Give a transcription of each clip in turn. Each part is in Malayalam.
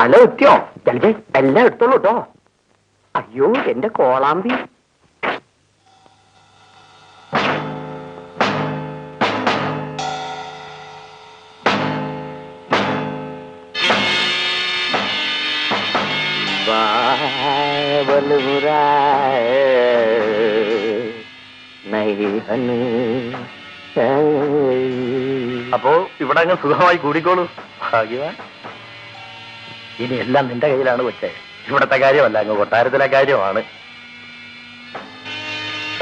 തല എത്തിയോ? ജലജ എല്ലാം എടുത്തോളൂ കേട്ടോ. അയ്യോ എന്റെ കോളാമ്പി. അപ്പോ ഇവിടെ അങ്ങ് സുഖമായി കൂടിക്കോളൂ. ഭാഗ്യവാൻ. ഇനി എല്ലാം നിന്റെ കയ്യിലാണ് കൊച്ചേ. ഇവിടത്തെ കാര്യമല്ല, അങ്ങ് കൊട്ടാരത്തിലെ കാര്യമാണ്.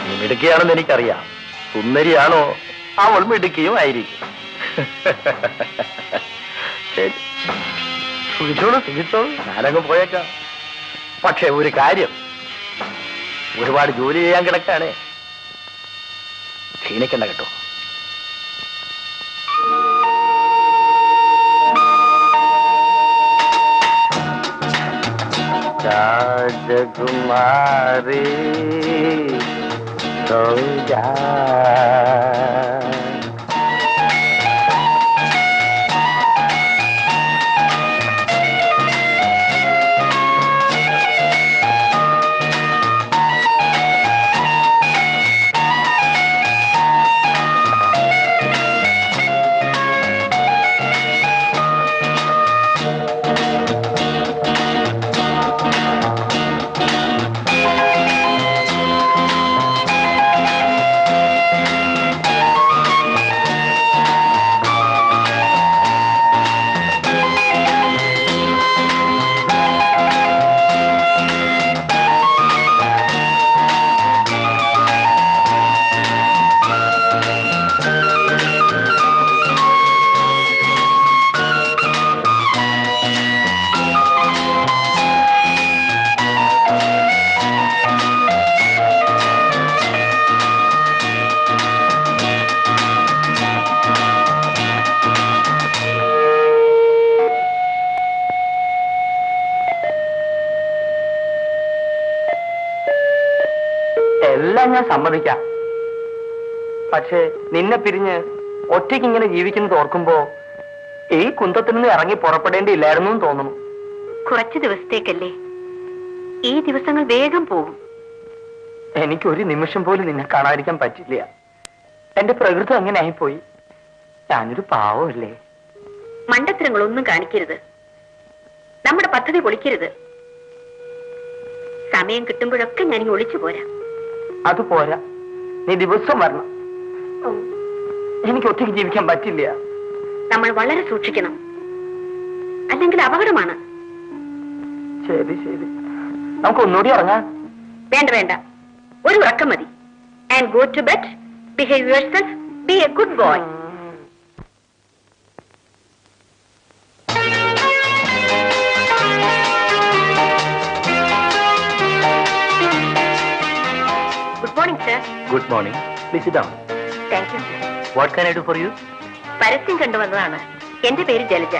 നീ മിടുക്കിയാണെന്ന് എനിക്കറിയാം. സുന്ദരിയാണോ? അവൾ മിടുക്കിയും ആയിരിക്കും. ശരി, സുഖിച്ചോളൂ സുഖിച്ചോളൂ, ഞാനങ്ങ് പോയേക്കാം. പക്ഷെ ഒരു കാര്യം, ഒരുപാട് ജോലി ചെയ്യാൻ കിടക്കാണ്. ക്ഷീണിക്കണ്ട കേട്ടോ. രാജകുമാരി സോജാ എല്ലാം ഞാൻ സമ്മതിക്കാം. പക്ഷേ നിന്നെ പിരിഞ്ഞ് ഒറ്റയ്ക്ക് ഇങ്ങനെ ജീവിക്കുന്നത് ഓർക്കുമ്പോ ഈ കുന്തത്തിൽ നിന്ന് ഇറങ്ങി പുറപ്പെടേണ്ടിയില്ലായിരുന്നു എന്ന് തോന്നുന്നു. കുറച്ചു ദിവസത്തേക്കല്ലേ, ഈ ദിവസങ്ങൾ വേഗം പോകും. എനിക്കൊരു നിമിഷം പോലും നിന്നെ കാണാതിരിക്കാൻ പറ്റില്ല. എന്റെ പ്രകൃതി അങ്ങനെ ആയിപ്പോയി. ഞാനൊരു പാവമല്ലേ. മണ്ടത്തരങ്ങളൊന്നും കാണിക്കരുത്. നമ്മുടെ പദ്ധതി പൊളിക്കരുത്. സമയം കിട്ടുമ്പോഴൊക്കെ ഞാൻ ഒളിച്ചു പോരാ. അത് പോരാ, നീ ദിവസം വരണം. എനിക്ക് ഒറ്റയ്ക്ക് ജീവിക്കാൻ പറ്റില്ല. നമ്മൾ വളരെ സൂക്ഷിക്കണം, അല്ലെങ്കിൽ അപകടമാണ്. ശരി ശരി, നമുക്ക് ഒന്നുകൂടി ഇറങ്ങാം. വേണ്ട വേണ്ട, ഒരു ഉറക്കം മതി. And go to bed. Behave yourself. Be a good boy. Good morning, sir. Good morning. Please sit down. Thank you, sir. What can I do for you? പരസ്യം കണ്ടുവന്നതാണ്. എന്റെ പേര് ജലജ.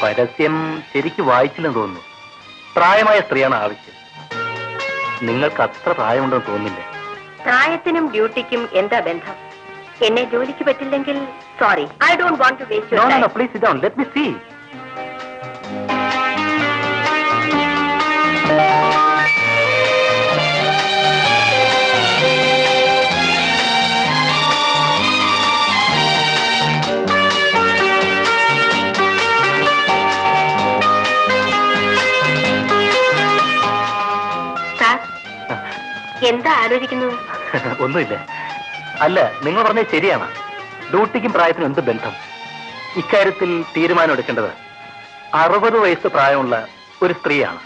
പരസ്യം ശരിക്ക് വായിച്ചില്ലെന്ന് തോന്നുന്നു. പ്രായമായ സ്ത്രീയാണ് ആവശ്യം. നിങ്ങൾക്ക് അത്ര പ്രായമുണ്ടെന്ന് തോന്നുന്നില്ല. പ്രായത്തിനും ഡ്യൂട്ടിക്കും എന്താ ബന്ധം? എന്നെ ജോലിക്ക് പറ്റില്ലെങ്കിൽ sorry, I don't want to waste your time. No, please sit down. Let me see. എന്താ ആലോചിക്കുന്നത്? ഒന്നുമില്ല. അല്ല, നിങ്ങൾ പറഞ്ഞത് ശരിയാണ്. ഡ്യൂട്ടിക്കും പ്രായത്തിനും എന്ത് ബന്ധം? ഇക്കാര്യത്തിൽ തീരുമാനം എടുക്കേണ്ടത് 60 വയസ്സ് പ്രായമുള്ള ഒരു സ്ത്രീയാണ്.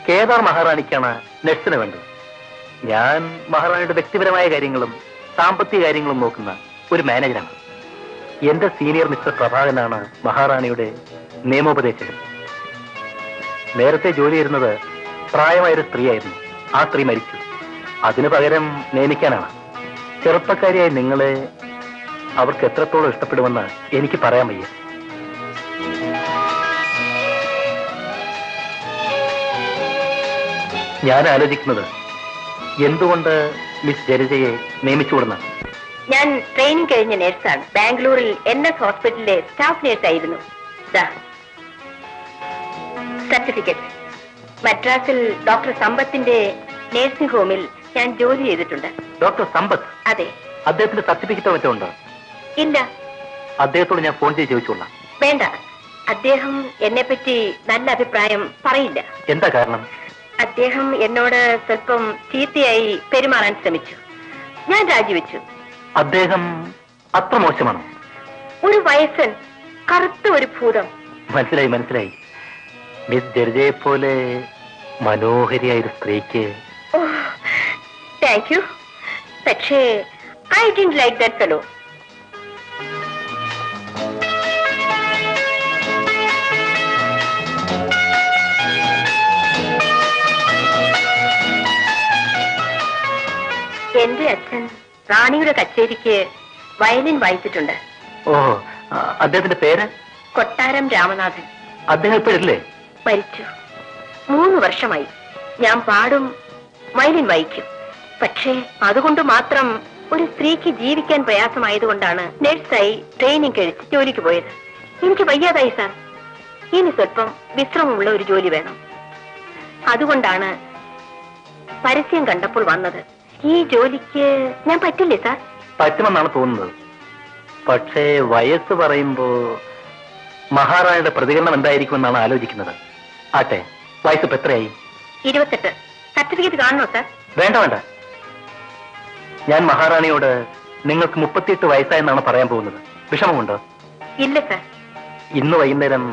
കേദാർ മഹാറാണിക്കാണ് നഴ്സിന് വേണ്ടത്. ഞാൻ മഹാറാണിയുടെ വ്യക്തിപരമായ കാര്യങ്ങളും സാമ്പത്തിക കാര്യങ്ങളും നോക്കുന്ന ഒരു മാനേജറാണ്. എന്റെ സീനിയർ മിസ്റ്റർ പ്രഭാകരനാണ് മഹാറാണിയുടെ നിയമോപദേശകൻ. നേരത്തെ ജോലി ചെയ്യുന്നത് പ്രായമായൊരു സ്ത്രീയായിരുന്നു. ആ സ്ത്രീ മരിച്ചു. അതിനു പകരം നിയമിക്കാനാണ്. ചെറുപ്പക്കാരിയായി നിങ്ങളെ അവർക്ക് എത്രത്തോളം ഇഷ്ടപ്പെടുമെന്ന് എനിക്ക് പറയാൻ വയ്യ. ഞാൻ ആലോചിക്കുന്നത് എന്തുകൊണ്ട് മിസ് ജലജയെ നിയമിച്ചുകൂടുന്ന. ഞാൻ ട്രെയിനിങ് കഴിഞ്ഞ നേഴ്സാണ്. ബാംഗ്ലൂരിൽ NS ഹോസ്പിറ്റലിലെ സ്റ്റാഫ് നേഴ്സായിരുന്നു. സർട്ടിഫിക്കറ്റ്. മദ്രാസിൽ ഡോക്ടർ സമ്പത്തിന്റെ നേഴ്സിംഗ് ഹോമിൽ ഞാൻ ജോലി ചെയ്തിട്ടുണ്ട്. ഡോക്ടർ സമ്പത്ത്? അതെ. അദ്ദേഹത്തിന്റെ സർട്ടിഫിക്കറ്റോ മറ്റോ ഉണ്ടോ? ഇല്ല. അദ്ദേഹത്തോട് ഞാൻ ഫോൺ ചെയ്ത് ചോദിച്ചോളാം. വേണ്ട, അദ്ദേഹം എന്നെ പറ്റി നല്ല അഭിപ്രായം പറയില്ല. എന്താ കാരണം? അദ്ദേഹം എന്നോട് സ്വല്പം ചീത്തയായി പെരുമാറാൻ ശ്രമിച്ചു. ഞാൻ രാജിവെച്ചു. അദ്ദേഹം അത്ര മോശമാണോ? ഒരു വയസ്സൻ, കറുത്ത ഒരു ഭൂതം. മനസ്സിലായി മനസ്സിലായി. മിസ് ജർജയെ പോലെ മനോഹരിയായ ഒരു സ്ത്രീക്ക്. Thank you. പക്ഷേ I didn't like that fellow. എന്റെ അച്ഛൻ റാണിയുടെ കച്ചേരിക്ക് വയലിൻ വായിച്ചിട്ടുണ്ട്. ഓ, അദ്ദേഹത്തിന്റെ പേര്? കൊട്ടാരം രാമനാഥൻ. അദ്ദേഹം ഇപ്പോഴില്ലേ? മരിച്ചു. 3 വർഷമായി. ഞാൻ പാടും, വയലിൻ വായിക്കും. പക്ഷേ അതുകൊണ്ട് മാത്രം ഒരു സ്ത്രീക്ക് ജീവിക്കാൻ പ്രയാസമായതുകൊണ്ടാണ് നഴ്സായി ട്രെയിനിങ് കഴിച്ച് ജോലിക്ക് പോയത്. എനിക്ക് വയ്യാതായി സാർ. ഇനി സ്വല്പം വിശ്രമമുള്ള ഒരു ജോലി വേണം. അതുകൊണ്ടാണ് പരസ്യം കണ്ടപ്പോൾ വന്നത്. ഈ ജോലിക്ക് ഞാൻ പറ്റില്ലേ സാർ? പറ്റുമെന്നാണ് തോന്നുന്നത്. പക്ഷേ വയസ്സ് പറയുമ്പോ മഹാറാണിയുടെ പ്രതികരണം എന്തായിരിക്കുമെന്നാണ് ആലോചിക്കുന്നത്. ആട്ടെ, വയസ്സ് ഇപ്പൊ എത്രയായി? 28. സർട്ടിഫിക്കറ്റ് കാണണോ സാർ? വേണ്ട വേണ്ട. ഞാൻ മഹാറാണിയോട് നിങ്ങൾക്ക് 38 വയസ്സായെന്നാണ് പറയാൻ പോകുന്നത്. വിഷമമുണ്ടോ? ഇല്ല സാർ. ഇന്ന് വൈകുന്നേരം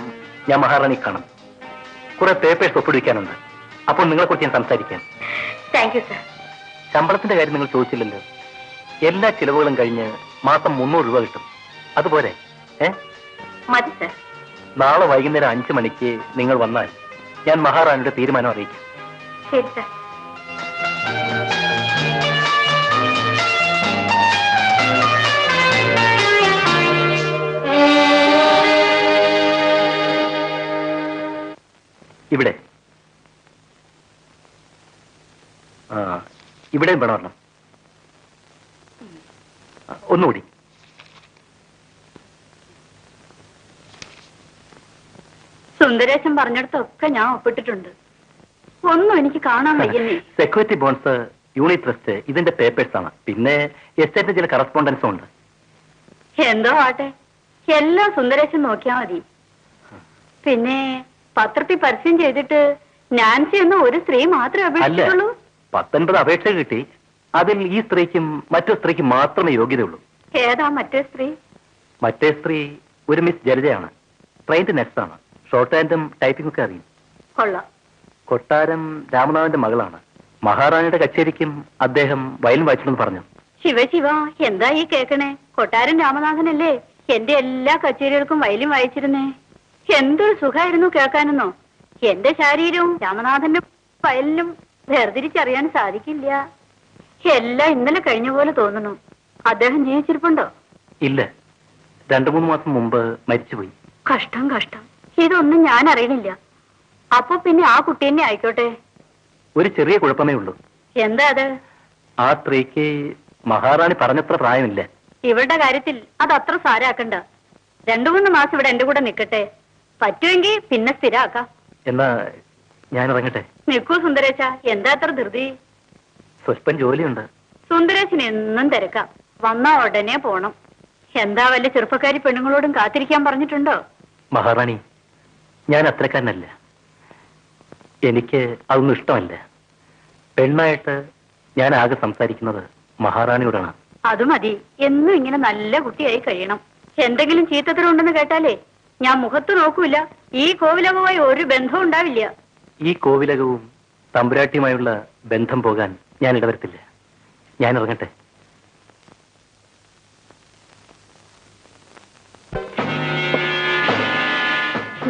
ഞാൻ മഹാറാണി കാണും. കുറെ പേപ്പേഴ്സ് ഒപ്പിടിക്കാനുണ്ട്. അപ്പോൾ നിങ്ങളെക്കുറിച്ച് ഞാൻ സംസാരിക്കാം. Thank you sir. ശമ്പളത്തിന്റെ കാര്യം നിങ്ങൾ ചോദിച്ചില്ലല്ലോ. എല്ലാ ചിലവുകളും കഴിഞ്ഞ് മാസം 300 രൂപ കിട്ടും. അതുപോലെ മതി സാർ. നാളെ വൈകുന്നേരം 5 മണിക്ക് നിങ്ങൾ വന്നാൽ ഞാൻ മഹാറാണിയുടെ തീരുമാനം അറിയിക്കാം. ശരി സാർ. ഇവിടെ ഇവിടെയും വേണം. ഒന്നുകൂടി. സുന്ദരേശൻ പറഞ്ഞിടത്തൊക്കെ ഞാൻ ഒപ്പിട്ടിട്ടുണ്ട്. ഒന്നും എനിക്ക് കാണാൻ വയ്യന്നേ. സെക്യൂരിറ്റി ബോൺസ്, യൂണിറ്റ് ട്രസ്റ്റ്, ഇതിന്റെ പേപ്പേഴ്സ് ആണ്. പിന്നെ എസ്റ്റേറ്റിന്റെ ചില കറസ്പോണ്ടൻസും ഉണ്ട്. എന്തോ ആട്ടെ, എല്ലാം സുന്ദരേശൻ നോക്കിയാ മതി. പിന്നെ പത്രത്തിൽ പരസ്യം ചെയ്തിട്ട് നാൻസി എന്ന ഒരു സ്ത്രീ മാത്രമേ അപേക്ഷിച്ചുള്ളൂ. 19 അപേക്ഷ കിട്ടി. അതിൽ ഈ സ്ത്രീക്കും മറ്റു സ്ത്രീക്കും മാത്രമേ യോഗ്യതയുള്ളൂ. ഏതാ മറ്റേ സ്ത്രീ? മറ്റേ സ്ത്രീ ഒരു മിസ് ജലജയാണ്. ട്രെയിൻഡ് നെക്സ്റ്റാണ്. ഷോർട്ട് ഹാൻഡും ടൈപ്പിംഗ് ഒക്കെ അറിയും. കൊള്ളാം. കൊട്ടാരം രാമനാഥന്റെ മകളാണ്. മഹാറാണിയുടെ കച്ചേരിക്കും അദ്ദേഹം വയലിൻ വായിച്ചിട്ടെന്ന് പറഞ്ഞു. ശിവ ശിവ, എന്താ ഈ കേക്കണേ? കൊട്ടാരം രാമനാഥനല്ലേ എന്റെ എല്ലാ കച്ചേരികൾക്കും വയലിൻ വായിച്ചിരുന്നേ. എന്തൊരു സുഖമായിരുന്നു കേൾക്കാനെന്നോ. എന്റെ ശരീരവും രാമനാഥന്റെ വയലിനും വേർതിരിച്ചറിയാൻ സാധിക്കില്ല. എല്ലാം ഇന്നലെ കഴിഞ്ഞ പോലെ തോന്നുന്നു. അദ്ദേഹം ജീവിച്ചിരിപ്പുണ്ടോ? ഇല്ല, 2-3 മാസം മുമ്പ് മരിച്ചുപോയി. കഷ്ടം കഷ്ടം. ഇതൊന്നും ഞാൻ അറിയണില്ല. അപ്പൊ പിന്നെ ആ കുട്ടി തന്നെ ആയിക്കോട്ടെ. ഒരു ചെറിയ കുഴപ്പമേ ഉള്ളൂ. എന്താ അത്? ആ സ്ത്രീക്ക് മഹാറാണി പറഞ്ഞത്ര പ്രായമില്ല. ഇവരുടെ കാര്യത്തിൽ അത് അത്ര സാരാക്കണ്ട. 2-3 മാസം ഇവിടെ എന്റെ കൂടെ നിൽക്കട്ടെ. പറ്റുമെങ്കിൽ പിന്നെ സ്ഥിരാക്കാം. എന്നാ ഞാൻ ഇറങ്ങട്ടെ. നിൽക്കൂ സുന്ദരേശ, എന്താ അത്ര ധൃതി? സ്വല്പം ജോലിയുണ്ട്. സുന്ദരേശന് എന്നും തിരക്കാം. വന്നാ ഉടനെ പോണം. എന്താ വല്ല ചെറുപ്പക്കാരി പെണ്ണുങ്ങളോടും കാത്തിരിക്കാൻ പറഞ്ഞിട്ടുണ്ടോ? മഹാറാണി, ഞാൻ അത്രക്കാരനല്ല. എനിക്ക് അതൊന്നും ഇഷ്ടമല്ല. പെണ്ണായിട്ട് ഞാൻ ആകെ സംസാരിക്കുന്നത് മഹാറാണിയോടാണ്. അത് മതി. എന്നും ഇങ്ങനെ നല്ല കുട്ടിയായി കഴിയണം. എന്തെങ്കിലും ചീത്തത്തരമുണ്ടെന്ന് കേട്ടാലേ ഞാൻ മുഖത്ത് നോക്കൂല. ഈ കോവിലകവുമായി ഒരു ബന്ധവും ഉണ്ടാവില്ല. ഈ കോവിലകവും തമ്പുരാട്ടിയുമായുള്ള ബന്ധം പോകാൻ ഞാൻ ഇടവരുത്തില്ല. ഞാൻ ഇറങ്ങട്ടെ.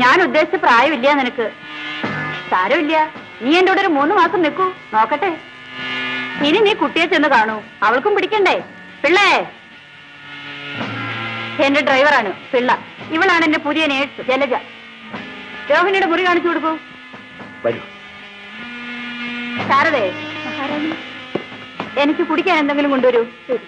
ഞാൻ ഉദ്ദേശിച്ച പ്രായമില്ല നിനക്ക്. സാരമില്ല, നീ എന്റെ കൂടെ ഒരു 3 മാസം നിൽക്കൂ, നോക്കട്ടെ. ഇനി നീ കുട്ടിയെ ചെന്ന് കാണൂ. അവൾക്കും പിടിക്കണ്ടേ? പിള്ളേ, എന്റെ ഡ്രൈവറാണ് പിള്ള. ഇവളാണ് എന്റെ പുതിയ നേഴ്സ് ജലജ. രോഹിണിയുടെ മുറി കാണിച്ചു കൊടുക്കൂ. ശാരദേ, എനിക്ക് കുടിക്കാൻ എന്തെങ്കിലും കൊണ്ടുവരൂ. ശരി.